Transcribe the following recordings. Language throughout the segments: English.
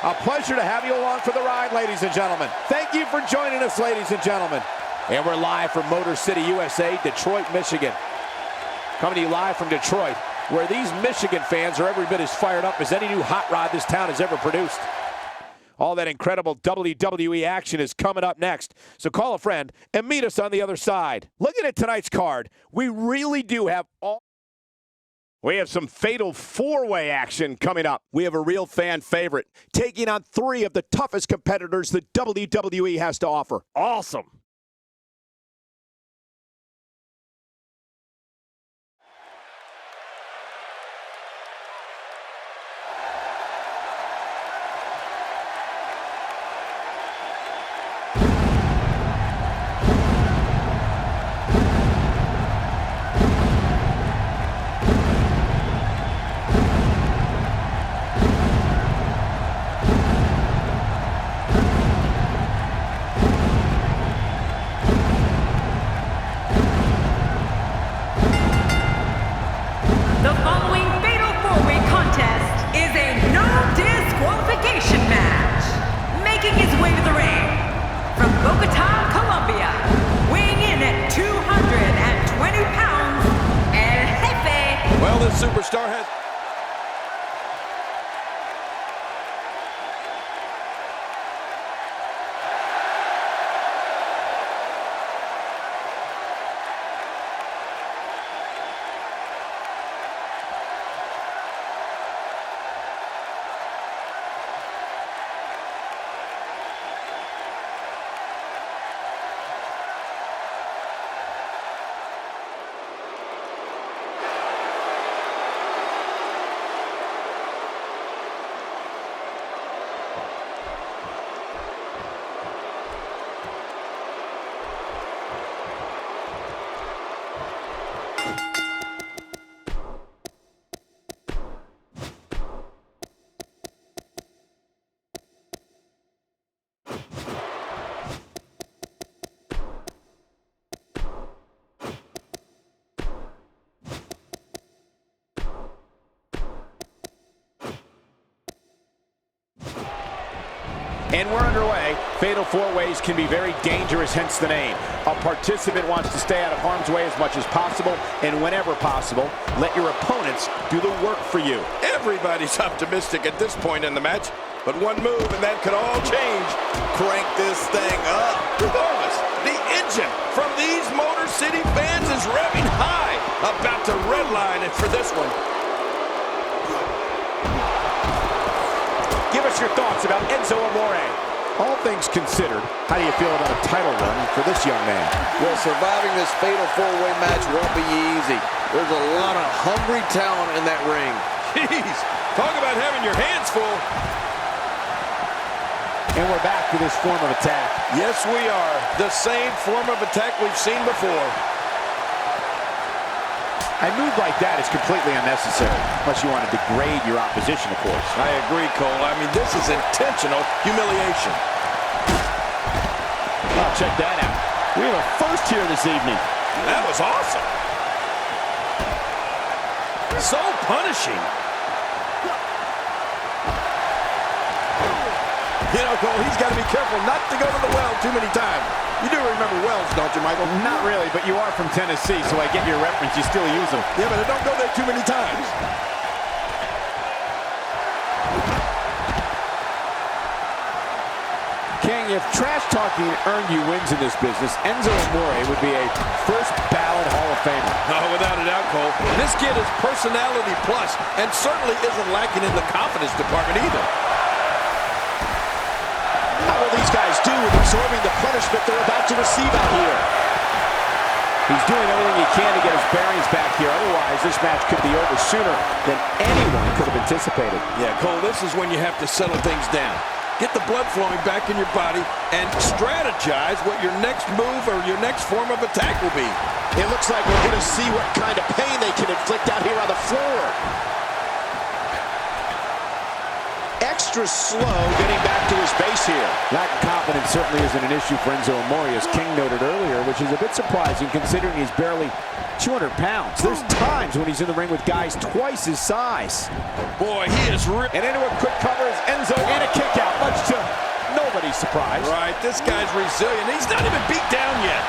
A pleasure to have you along for the ride, ladies and gentlemen. Thank you for joining us, ladies and gentlemen. And we're live from Motor City, USA, Detroit, Michigan. Coming to you live from Detroit, where these Michigan fans are every bit as fired up as any new hot rod this town has ever produced. All that incredible WWE action is coming up next. So call a friend and meet us on the other side. Looking at tonight's card, we really do have We have some fatal four-way action coming up. We have a real fan favorite taking on three of the toughest competitors the WWE has to offer. Awesome. Superstar has... And we're underway. Fatal four-ways can be very dangerous, hence the name. A participant wants to stay out of harm's way as much as possible, and whenever possible, let your opponents do the work for you. Everybody's optimistic at this point in the match, but one move and that could all change. Crank this thing up. Regardless, the engine from these Motor City fans is revving high. About to redline it for this one. Give us your thoughts about Enzo Amore. All things considered, how do you feel about a title run for this young man? Well, surviving this fatal four-way match won't be easy. There's a lot of hungry talent in that ring. Jeez, talk about having your hands full. And we're back to this form of attack. Yes, we are. The same form of attack we've seen before. A move like that is completely unnecessary, unless you want to degrade your opposition, of course. I agree, Cole. I mean, this is intentional humiliation. Oh, check that out. We have a first here this evening. That was awesome. So punishing. You know, Cole, he's got to be careful not to go to the well too many times. You do remember wells, don't you, Michael? Not really, but you are from Tennessee, so I get your reference. You still use them. Yeah, but don't go there too many times. King, if trash talking earned you wins in this business, Enzo Amore would be a first ballot Hall of Famer. Oh, without a doubt, Cole. This kid is personality plus, and certainly isn't lacking in the confidence department either. How will these guys do with absorbing the punishment they're about to receive out here? He's doing everything he can to get his bearings back here. Otherwise, this match could be over sooner than anyone could have anticipated. Yeah, Cole, this is when you have to settle things down. Get the blood flowing back in your body and strategize what your next move or your next form of attack will be. It looks like we're going to see what kind of pain they can inflict out here on the floor. extra slow getting back to his base here. Lack of confidence certainly isn't an issue for Enzo Amore, as King noted earlier, which is a bit surprising considering he's barely 200 pounds. There's times when he's in the ring with guys twice his size. Boy, he is and into a quick cover is Enzo, and a kick out, much to nobody's surprise. Right, this guy's resilient. He's not even beat down yet.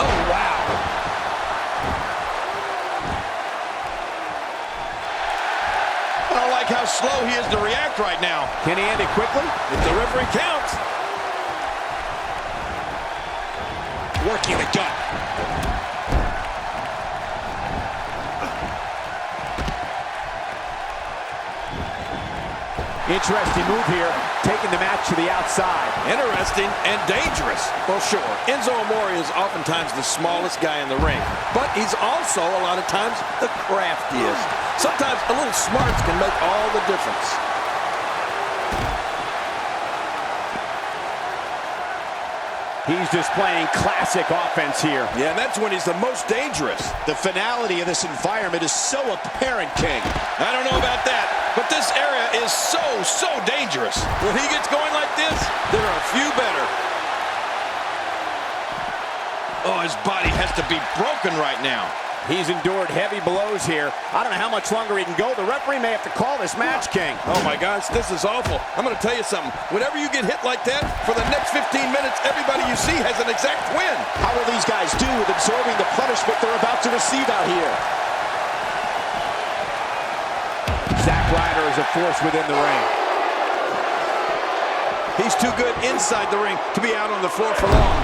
Oh, wow. I don't like how slow he is to react right now. Can he end it quickly? If the referee counts. Working the gut. Interesting move here, taking the match to the outside. Interesting and dangerous. Well, sure, Enzo Amore is oftentimes the smallest guy in the ring, but he's also a lot of times the craftiest. Sometimes a little smarts can make all the difference. He's displaying classic offense here. Yeah, and that's when he's the most dangerous. The finality of this environment is so apparent, King. I don't know about that, but this area is so dangerous. When he gets going like this, there are a few better. Oh, his body has to be broken right now. He's endured heavy blows here. I don't know how much longer he can go. The referee may have to call this match, King. Oh, my gosh, this is awful. I'm going to tell you something. Whenever you get hit like that, for the next 15 minutes, everybody you see has an exact win. How will these guys do with absorbing the punishment they're about to receive out here? Zack Ryder is a force within the ring. He's too good inside the ring to be out on the floor for long.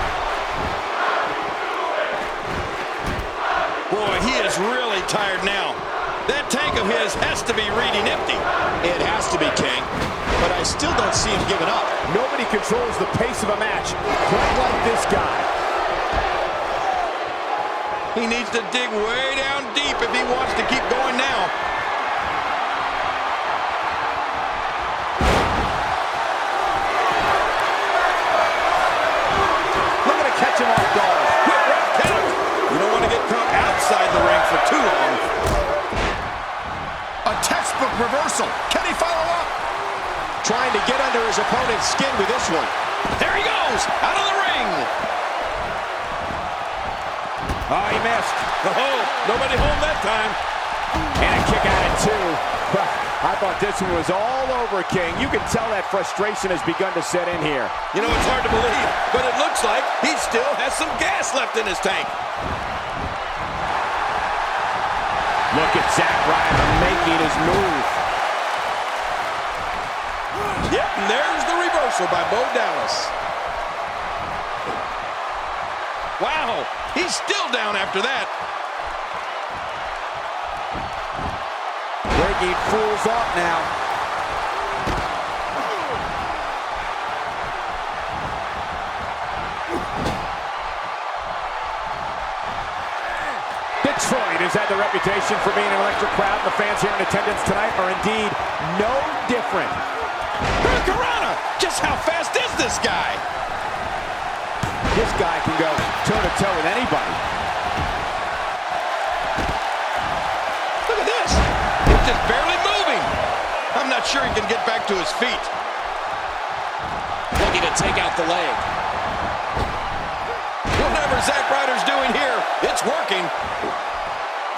Boy, he is really tired now. That tank of his has to be reading empty. It has to be, King, but I still don't see him giving up. Nobody controls the pace of a match quite like this guy. He needs to dig way down deep if he wants to keep going now. Looking to catch him off guard. Quick ref count. You don't want to get caught outside the ring for too long. A textbook reversal. Can he follow up? Trying to get under his opponent's skin with this one. There he goes, out of the ring. Oh, he missed. Oh, nobody home that time. And a kick out at two. I thought this one was all over, King. You can tell that frustration has begun to set in here. You know, it's hard to believe, but it looks like he still has some gas left in his tank. Look at Zack Ryder making his move. Yep, and there's the reversal by Bo Dallas. Wow, he's still down after that. Breaking fools off now. Detroit has had the reputation for being an electric crowd. The fans here in attendance tonight are indeed no different. Carrera! Just how fast is this guy? This guy can go toe-to-toe with anybody. Look at this. He's just barely moving. I'm not sure he can get back to his feet. Looking to take out the leg. Whatever Zack Ryder's doing here, it's working.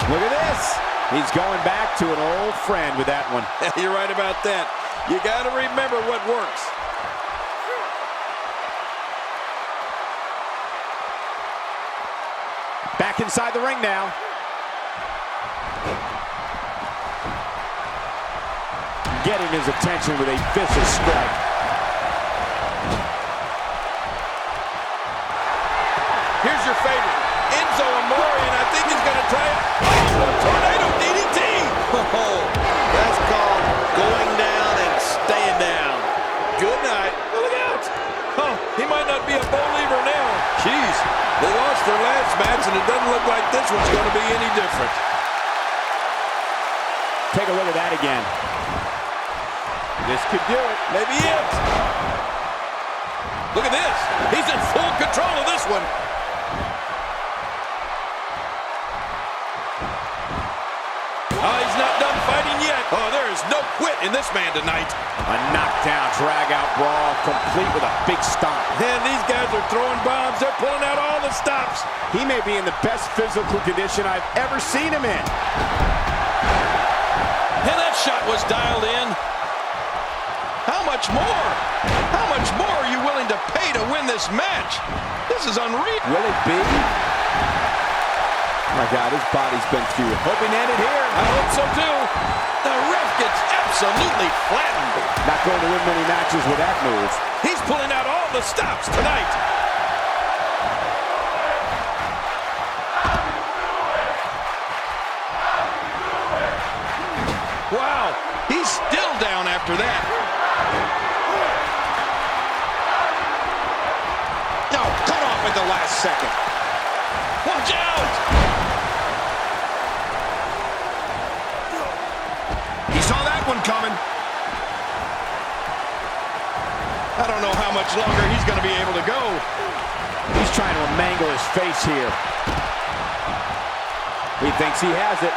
Look at this. He's going back to an old friend with that one. You're right about that. You got to remember what works. Back inside the ring now. Getting his attention with a vicious strike. Here's your favorite, Enzo Amore, and I think he's going to try it. Oh, tornado DDT! Oh, that's called going down and staying down. Good night. Oh, look out! Oh, he might not be a believer now. Jeez, they lost their last match, and it doesn't look like this one's going to be any different. Take a look at that again. This could do it. Maybe it. Look at this. He's in full control of this one. Oh, he's not done fighting yet. Oh, there is no quit in this man tonight. A knockdown, drag-out brawl, complete with a big stomp. Man, these guys are throwing bombs. They're pulling out all the stops. He may be in the best physical condition I've ever seen him in. And that shot was dialed in. How much more? How much more are you willing to pay to win this match? This is unreal. Will it be? Oh my God, his body's been through it. Hoping to end it here. I hope so too. The ref gets absolutely flattened. Not going to win many matches with that move. He's pulling out all the stops tonight. Wow, he's still down after that. No, cut off at the last second. Watch out! He saw that one coming. I don't know how much longer he's going to be able to go. He's trying to mangle his face here. He thinks he has it.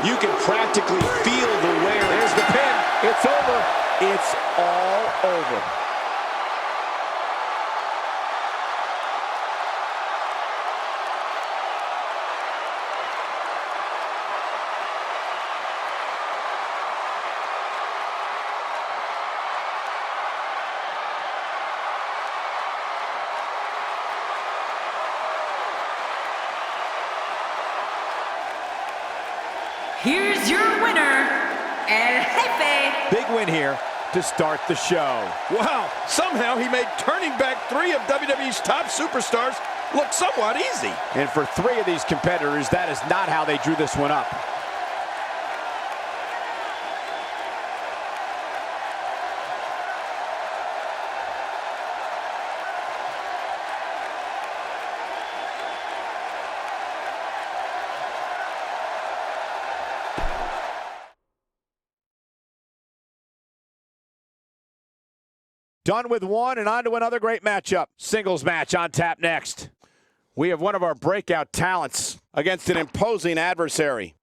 You can practically feel the wear. There's the pin. It's over. It's all over. Here's your winner, El Jefe. Big win here to start the show. Wow, somehow he made turning back 3 of WWE's top superstars look somewhat easy. And for 3 of these competitors, that is not how they drew this one up. Done with one and on to another great matchup. Singles match on tap next. We have one of our breakout talents against an imposing adversary.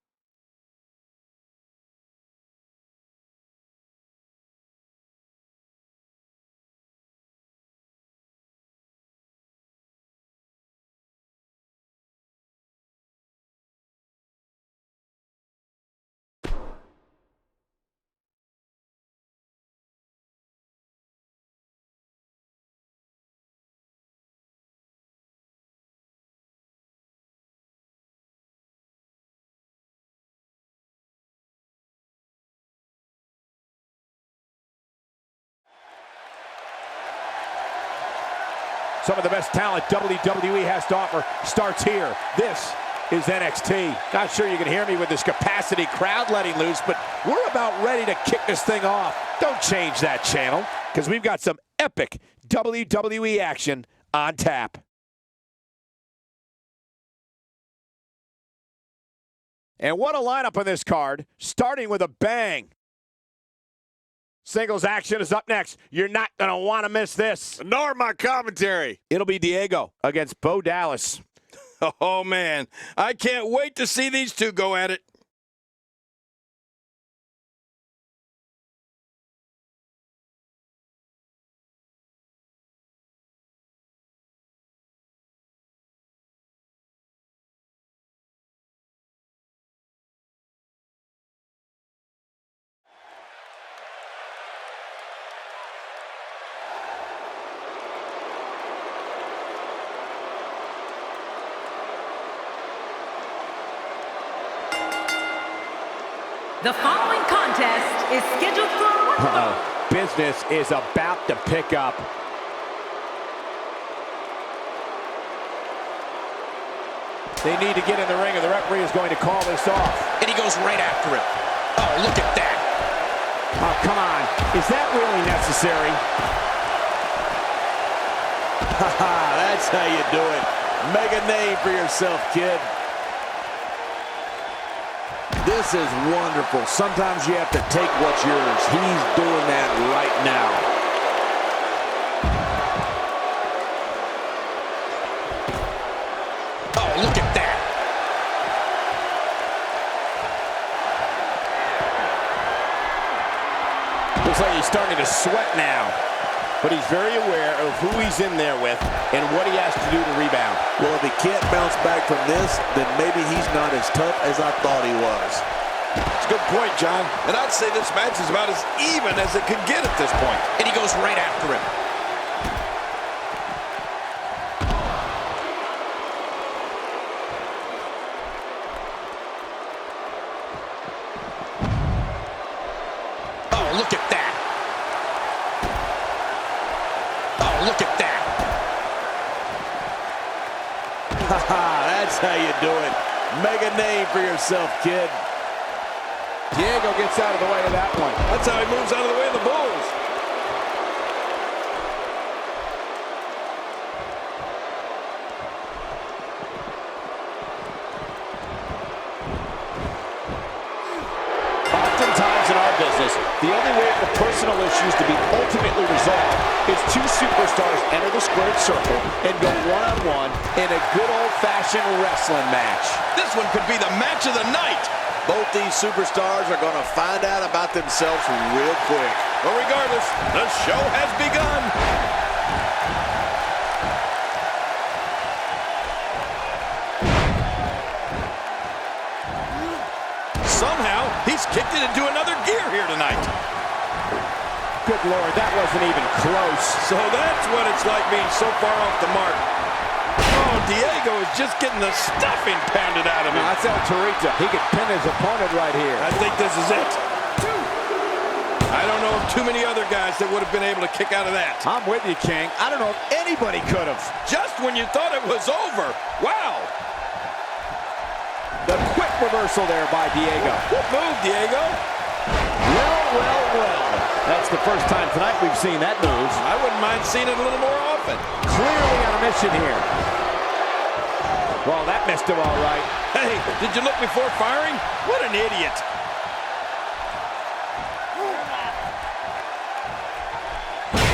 Some of the best talent WWE has to offer starts here. This is NXT. Not sure you can hear me with this capacity crowd letting loose, but we're about ready to kick this thing off. Don't change that channel, because we've got some epic WWE action on tap. And what a lineup on this card, starting with a bang. Singles action is up next. You're not going to want to miss this. Nor my commentary. It'll be Diego against Bo Dallas. Oh, man. I can't wait to see these two go at it. The following contest is scheduled for one fall. Business is about to pick up. They need to get in the ring, and the referee is going to call this off. And he goes right after him. Oh, look at that. Oh, come on. Is that really necessary? That's how you do it. Make a name for yourself, kid. This is wonderful. Sometimes you have to take what's yours. He's doing that right now. Oh, look at that. Looks like he's starting to sweat now. But he's very aware of who he's in there with and what he has to do to rebound. Well, if he can't bounce back from this, then maybe he's not as tough as I thought he was. It's a good point, John. And I'd say this match is about as even as it could get at this point. And he goes right after him. Oh, look at that. Oh, look at that. That's how you do it. Make a name for yourself, kid. Diego gets out of the way of that one. That's how he moves out of the way of the Bulls. Oftentimes in our business, the only way for personal issues to be ultimately resolved is two superstars enter the squared circle and go one-on-one in a good old-fashioned wrestling match. This one could be the match of the night. Both these superstars are going to find out about themselves real quick. But regardless, the show has begun. Somehow, he's kicked it into another gear here tonight. Good Lord, that wasn't even close. So that's what it's like being so far off the mark. Oh, Diego is just getting the stuffing pounded out of him. That's El Torito. He could pin his opponent right here. I think this is it. I don't know of too many other guys that would have been able to kick out of that. I'm with you, King. I don't know if anybody could have. Just when you thought it was over. Wow. The quick reversal there by Diego. Good move, Diego. Well, well, well. That's the first time tonight we've seen that move. I wouldn't mind seeing it a little more often. Clearly on a mission here. Well, that missed him all right. Hey, did you look before firing? What an idiot.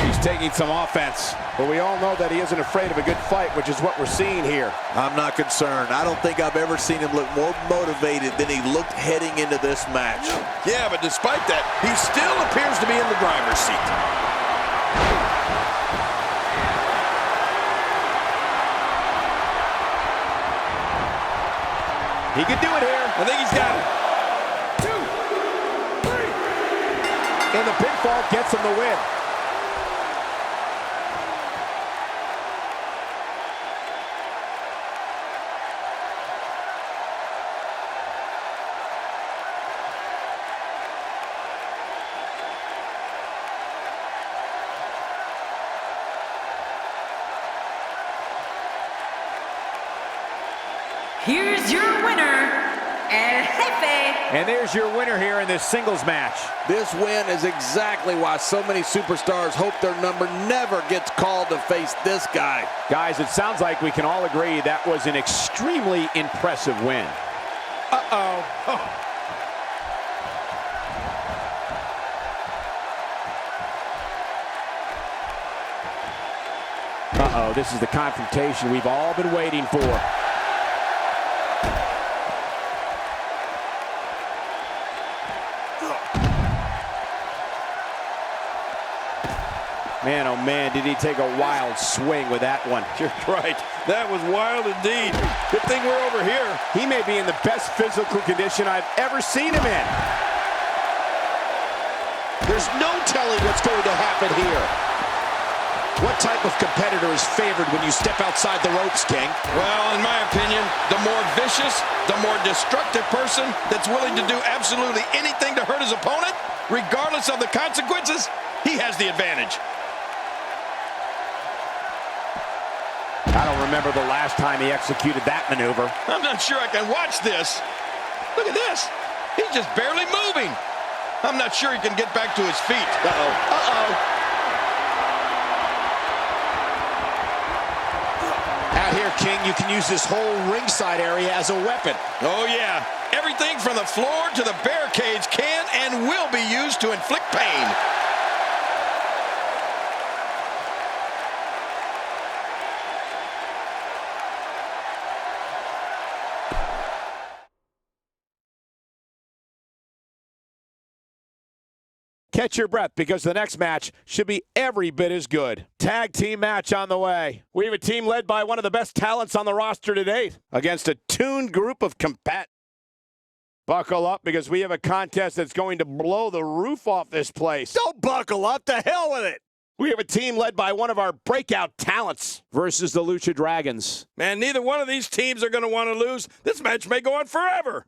He's taking some offense, but we all know that he isn't afraid of a good fight, which is what we're seeing here. I'm not concerned. I don't think I've ever seen him look more motivated than he looked heading into this match. Yeah, but despite that, he still appears to be in the driver's seat. He could do it here. I think he's got it. 2, 3. And the pinfall gets him the win. Here's your winner, El Jefe. And there's your winner here in this singles match. This win is exactly why so many superstars hope their number never gets called to face this guy. Guys, it sounds like we can all agree that was an extremely impressive win. Uh-oh, this is the confrontation we've all been waiting for. Man, oh man, did he take a wild swing with that one. You're right. That was wild indeed. Good thing we're over here. He may be in the best physical condition I've ever seen him in. There's no telling what's going to happen here. What type of competitor is favored when you step outside the ropes, King? Well, in my opinion, the more vicious, the more destructive person that's willing to do absolutely anything to hurt his opponent, regardless of the consequences, he has the advantage. I don't remember the last time he executed that maneuver. I'm not sure I can watch this. Look at this. He's just barely moving. I'm not sure he can get back to his feet. Out here, King, you can use this whole ringside area as a weapon. Oh, yeah. Everything from the floor to the barricades can and will be used to inflict pain. Catch your breath, because the next match should be every bit as good. Tag team match on the way. We have a team led by one of the best talents on the roster to date against a tuned group of combatants. Buckle up, because we have a contest that's going to blow the roof off this place. Don't buckle up. To hell with it. We have a team led by one of our breakout talents versus the Lucha Dragons. Man, neither one of these teams are going to want to lose. This match may go on forever.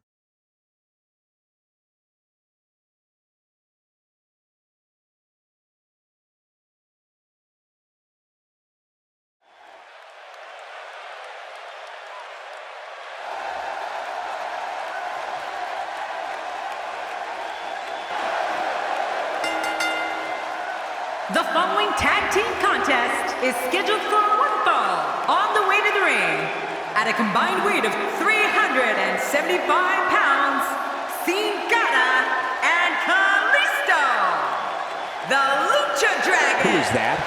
The following tag team contest is scheduled for one fall on the way to the ring. At a combined weight of 375 pounds, Cingata and Kalisto, the Lucha Dragons. Who is that?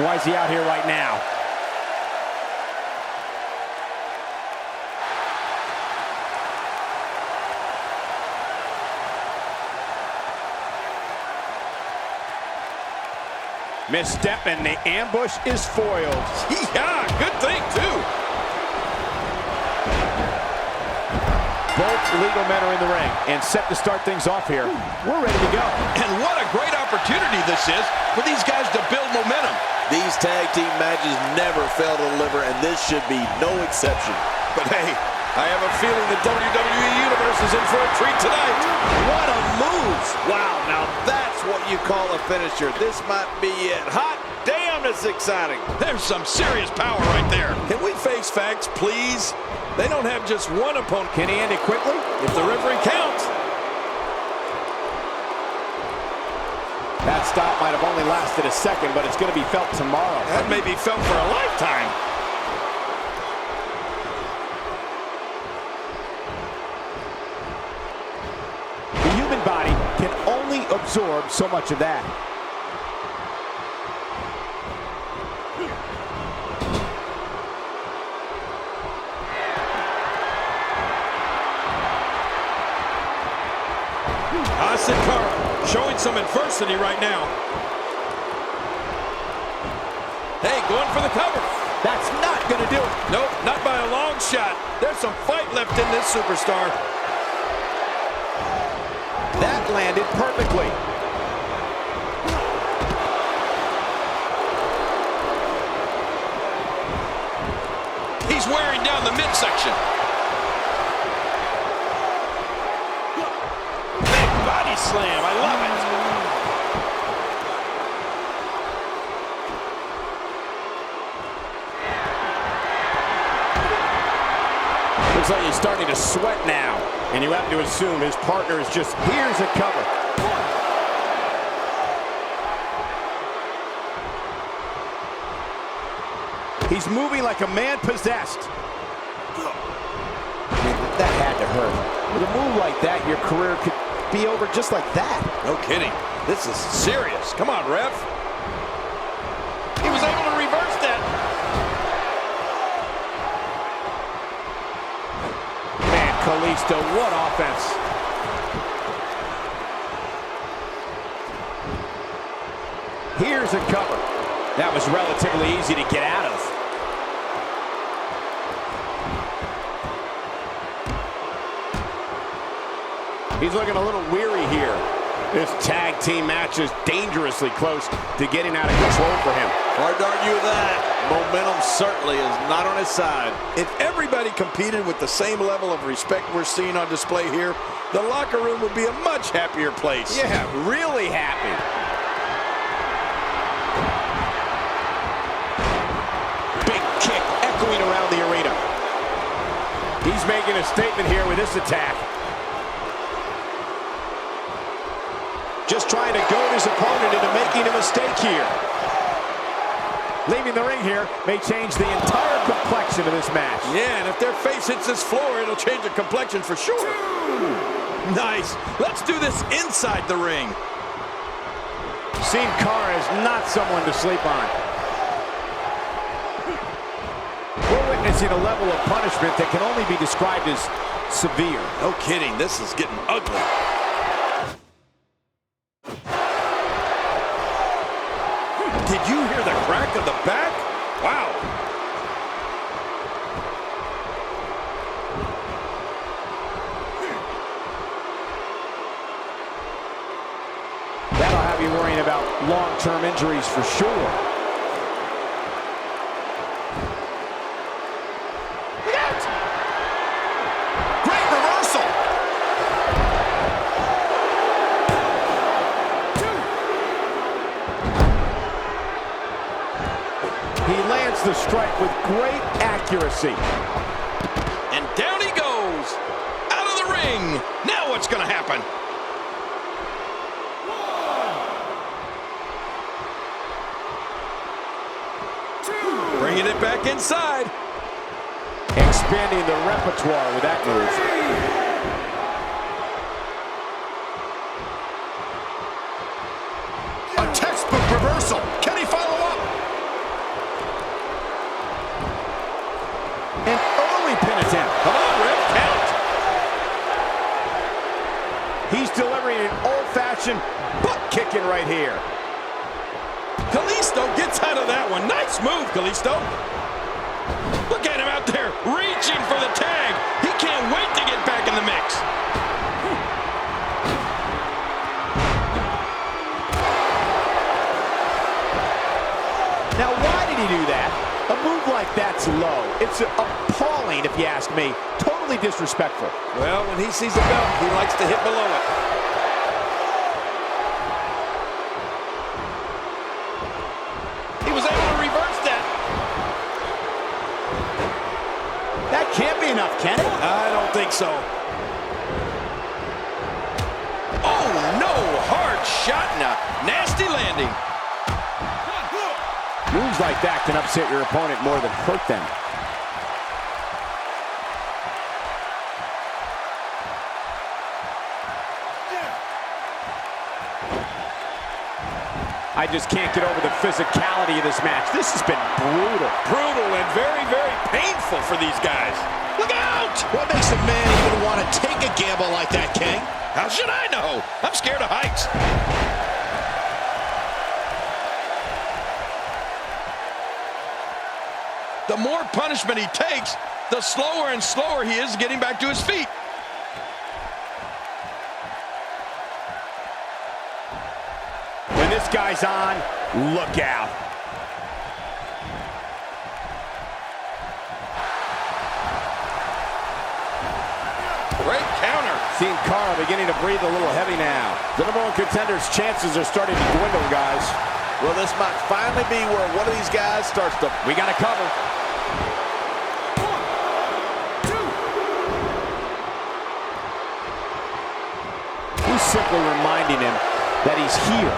Why is he out here right now? Misstep, and the ambush is foiled. Yeah, good thing, too. Both legal men are in the ring and set to start things off here. We're ready to go. And what a great opportunity this is for these guys to build momentum. These tag team matches never fail to deliver, and this should be no exception. But hey, I have a feeling the WWE Universe is in for a treat tonight. What a move! Wow, now that's what you call a finisher. This might be it. Hot damn, it's exciting. There's some serious power right there. Can we face facts, please? They don't have just one opponent. Can he end it quickly? If the referee counts. That stop might have only lasted a second, but it's going to be felt tomorrow. That may be felt for a lifetime. The human body can only absorb so much of that. Sin Cara showing some adversity right now. Hey, going for the cover. That's not going to do it. Nope, not by a long shot. There's some fight left in this superstar. That landed perfectly. He's wearing down the midsection. Body slam, I love it. Looks like he's starting to sweat now, and you have to assume his partner is just, here's a cover. He's moving like a man possessed. I mean, that had to hurt. With a move like that, your career could be over just like that. No kidding. This is serious. Come on, ref. He was able to reverse that. Man, Kalisto, what offense. Here's a cover. That was relatively easy to get out of. He's looking a little weary here. This tag team match is dangerously close to getting out of control for him. Hard to argue with that. Momentum certainly is not on his side. If everybody competed with the same level of respect we're seeing on display here, the locker room would be a much happier place. Yeah, really happy. Big kick echoing around the arena. He's making a statement here with this attack. Just trying to goad his opponent into making a mistake here. Leaving the ring here may change the entire complexion of this match. Yeah, and if their face hits this floor, it'll change the complexion for sure. Nice. Let's do this inside the ring. Sin Cara is not someone to sleep on. We're witnessing a level of punishment that can only be described as severe. No kidding. This is getting ugly. kick of the back? Wow. That'll have you worrying about long-term injuries for sure. Look out! Great reversal! He lands the strike with great accuracy. And down he goes. Out of the ring. Now what's going to happen? Bringing it back inside. Expanding the repertoire with that move. A textbook reversal. Can he follow up? An early pin attempt. Come on, Rip, count. He's delivering an old-fashioned butt kicking right here. Kalisto gets out of that one. Nice move, Kalisto. Look at him out there reaching for the tag. He can't wait to get back in the mix. Now, why did he do that? A move like that's low. It's appalling, if you ask me. Totally disrespectful. Well, when he sees the belt, he likes to hit below it. He was able to reverse that. That can't be enough, can it? I don't think so. Oh, no. Hard shot and a nasty landing. Moves like that can upset your opponent more than hurt them. I just can't get over the physicality of this match. This has been brutal. Brutal and very, very painful for these guys. Look out! What makes a man even want to take a gamble like that, King? How should I know? I'm scared of heights. The more punishment he takes, the slower and slower he is getting back to his feet. When this guy's on, look out. Great counter. Seeing Carl beginning to breathe a little heavy now. The number one contender's chances are starting to dwindle, guys. Well, this might finally be where one of these guys starts to... We got to cover. He's simply reminding him that he's here.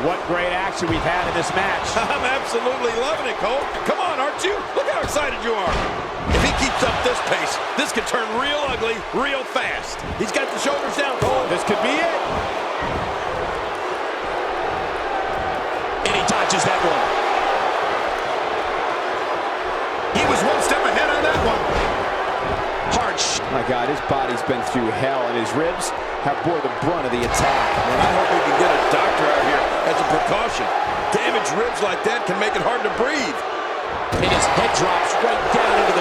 What great action we've had in this match. I'm absolutely loving it, Cole. Come on, aren't you? Look how excited you are. If he keeps up this pace, this could turn real ugly real fast. He's got the shoulders down, Cole. This could be it. And he dodges that one. He was one step ahead on that one. Hard shot. My God, his body's been through hell, and his ribs have bore the brunt of the attack. And I hope we can get a doctor out here as a precaution. Damaged ribs like that can make it hard to breathe. And his head drops right down into